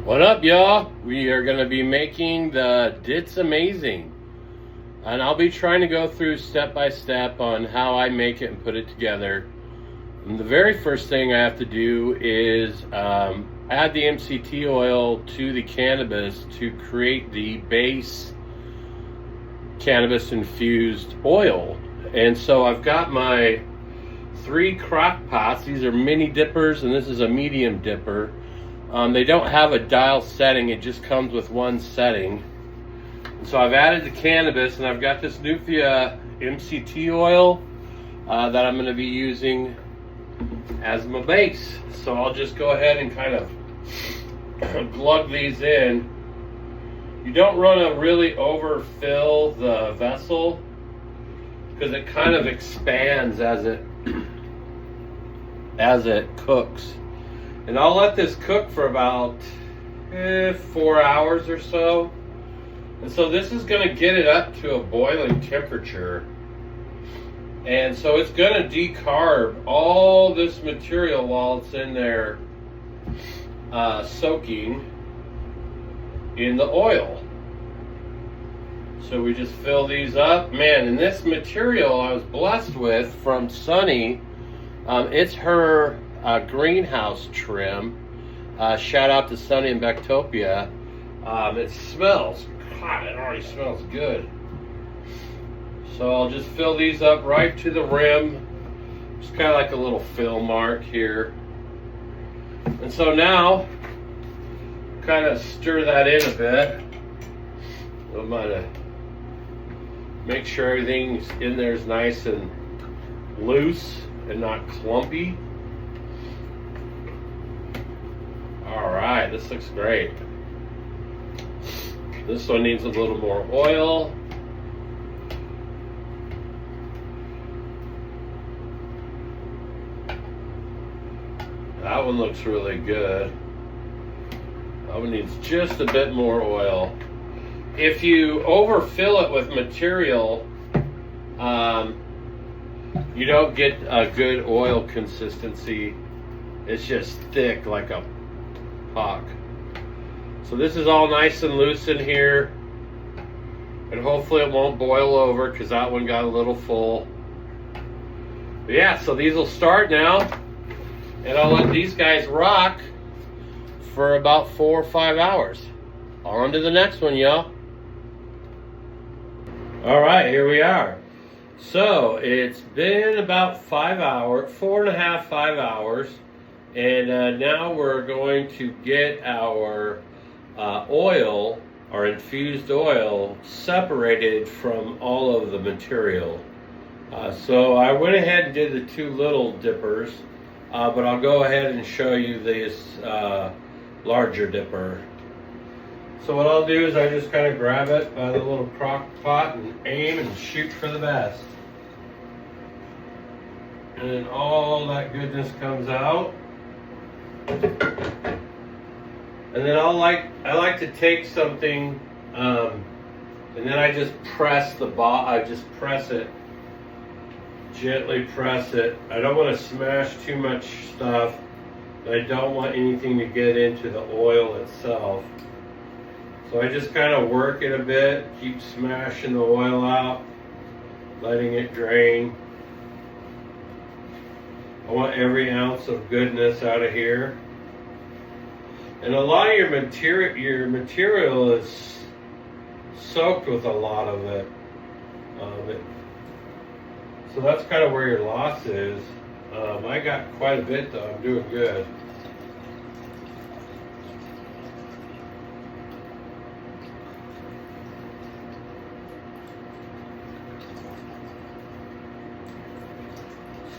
What up, y'all? We are going to be making the Dit's Amazing. And I'll be trying to go through step by step on how I make it and put it together. And the very first thing I have to do is add the MCT oil to the cannabis to create the base cannabis-infused oil. And so I've got my 3 crock pots. These are mini dippers, and this is a medium dipper. They don't have a dial setting, it just comes with one setting. And so I've added the cannabis, and I've got this Nufia MCT oil that I'm going to be using as my base. So I'll just go ahead and kind of glug these in. You don't want to really overfill the vessel because it kind of expands as it cooks. And I'll let this cook for about 4 hours or so. And so this is going to get it up to a boiling temperature. And so it's going to decarb all this material while it's in there soaking in the oil. So we just fill these up. Man, and this material I was blessed with from Sunny, it's her greenhouse trim. Shout out to Sunny and Bectopia. It smells, God, it already smells good. So I'll just fill these up right to the rim. Just kind of like a little fill mark here. And so now, kind of stir that in a bit. I'm gonna make sure everything's in there is nice and loose and not clumpy. Alright, this looks great. This one needs a little more oil. That one looks really good. That one needs just a bit more oil. If you overfill it with material, you don't get a good oil consistency. It's just thick like a pock. So this is all nice and loose in here, and hopefully it won't boil over because that one got a little full. But yeah, so these will start now, and I'll let these guys rock for about 4 or 5 hours. On to the next one, y'all. All right, here we are. So it's been about 5 hours, 4.5, 5 hours. And now we're going to get our oil, our infused oil, separated from all of the material. So I went ahead and did the 2 little dippers, but I'll go ahead and show you this larger dipper. So what I'll do is I just kind of grab it by the little crock pot and aim and shoot for the best. And then all that goodness comes out. And then I like to take something, and then I just press the I just press it, gently press it. I don't want to smash too much stuff. I don't want anything to get into the oil itself. So I just kind of work it a bit, keep smashing the oil out, letting it drain. I want every ounce of goodness out of here. And a lot of your material is soaked with a lot of it. So that's kind of where your loss is. I got quite a bit though, I'm doing good.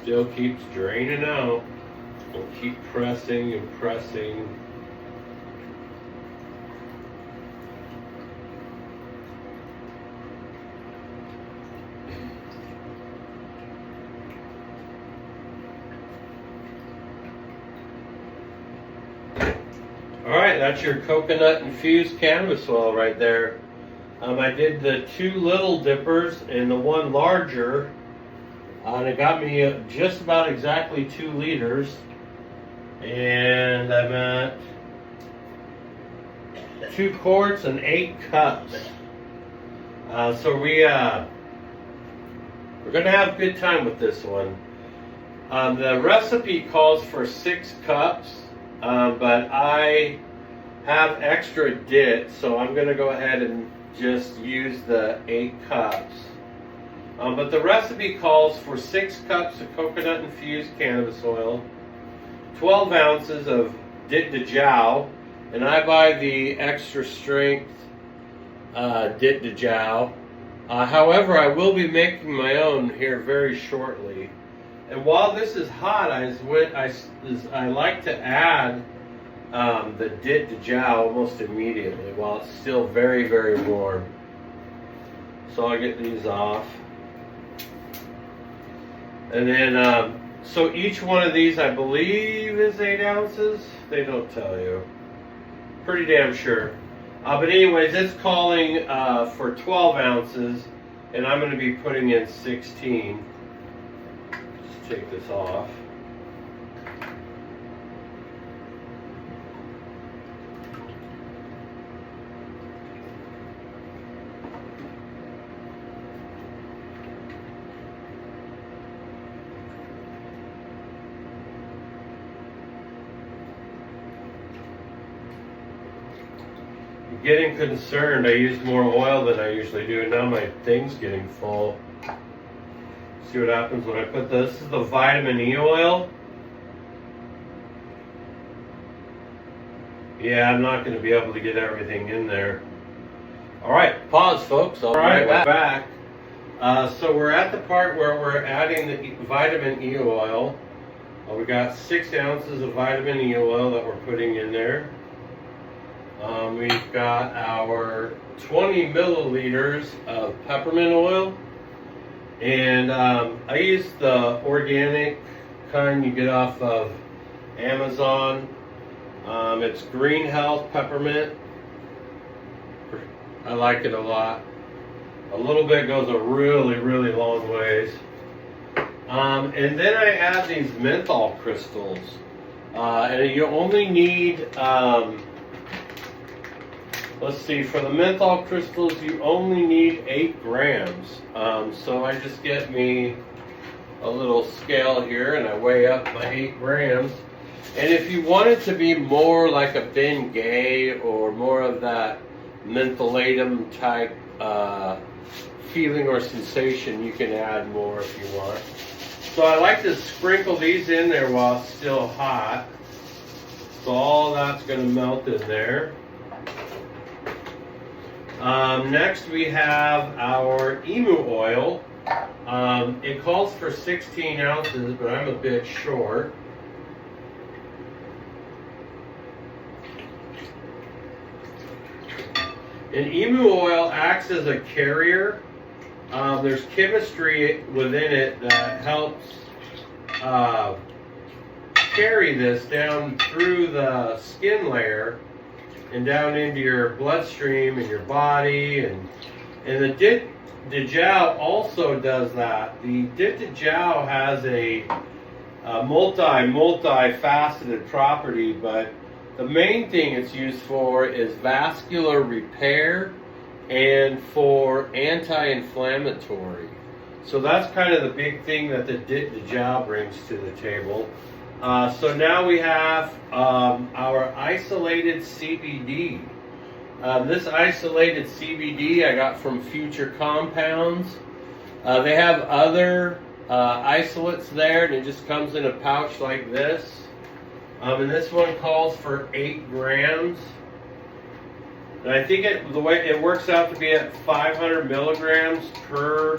Still keeps draining out. We'll keep pressing and pressing. Alright, that's your coconut-infused cannabis oil right there. I did the 2 little dippers and the 1 larger. And it got me just about exactly 2 liters. And I'm at 2 quarts and 8 cups. So we're gonna have a good time with this one. The recipe calls for 6 cups, but I have extra dit, so I'm gonna go ahead and just use the 8 cups. But the recipe calls for 6 cups of coconut-infused cannabis oil, 12 ounces of Dit-Da-Jow, and I buy the extra strength Dit-Da-Jow. However, I will be making my own here very shortly. And while this is hot, I like to add the Dit-Da-Jow almost immediately while it's still very, very warm. So I'll get these off. And then, so each one of these, I believe, is 8 ounces. They don't tell you. Pretty damn sure. But anyways, it's calling for 12 ounces, and I'm going to be putting in 16. Just take this off. Getting concerned. I use more oil than I usually do, and now my thing's getting full. See what happens when I put this. This is the vitamin E oil. Yeah, I'm not going to be able to get everything in there. Alright, pause folks. Alright, we're back. So we're at the part where we're adding the vitamin E oil. We got 6 ounces of vitamin E oil that we're putting in there. We've got our 20 milliliters of peppermint oil, and I use the organic kind you get off of Amazon. It's Green Health Peppermint. I like it a lot. A little bit goes a really, really long ways. And then I add these menthol crystals, and you only need let's see, for the menthol crystals, you only need 8 grams. So I just get me a little scale here and I weigh up my 8 grams. And if you want it to be more like a Bengay or more of that mentholatum type feeling or sensation, you can add more if you want. So I like to sprinkle these in there while it's still hot. So all that's going to melt in there. Next we have our emu oil. It calls for 16 ounces, but I'm a bit short. And emu oil acts as a carrier. There's chemistry within it that helps carry this down through the skin layer and down into your bloodstream and your body, and the Dit-Da-Jow also does that. The Dit-Da-Jow has a multifaceted property, but the main thing it's used for is vascular repair and for anti-inflammatory. So that's kind of the big thing that the Dit-Da-Jow brings to the table. So now we have our isolated CBD. This isolated CBD I got from Future Compounds. They have other isolates there, and it just comes in a pouch like this. And this one calls for 8 grams. And I think the way it works out to be at 500 milligrams per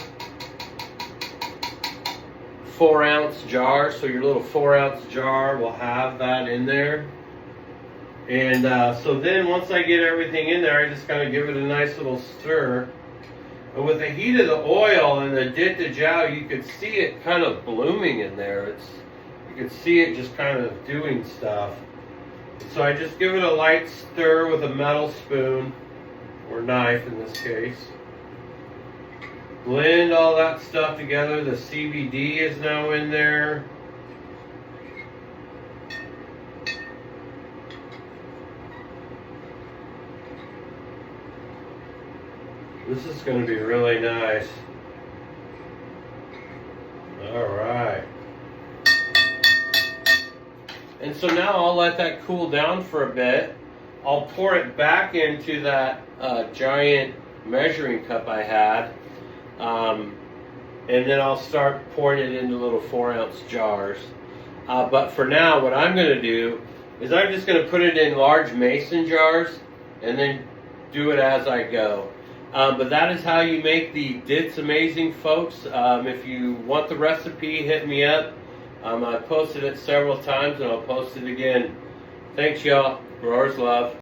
4-ounce jar. So your little 4-ounce jar will have that in there. And so then once I get everything in there, I just kind of give it a nice little stir. And with the heat of the oil and the Dit-Da-Jow, you could see it kind of blooming in there. You could see it just kind of doing stuff. So I just give it a light stir with a metal spoon, or knife in this case. Blend all that stuff together. The CBD is now in there. This is going to be really nice. All right. And so now I'll let that cool down for a bit. I'll pour it back into that giant measuring cup I had. And then I'll start pouring it into little 4-ounce jars. But for now, what I'm going to do is I'm just going to put it in large mason jars and then do it as I go. But that is how you make the Dit's Amazing, folks. If you want the recipe, hit me up. I posted it several times and I'll post it again. Thanks, y'all. Growers love.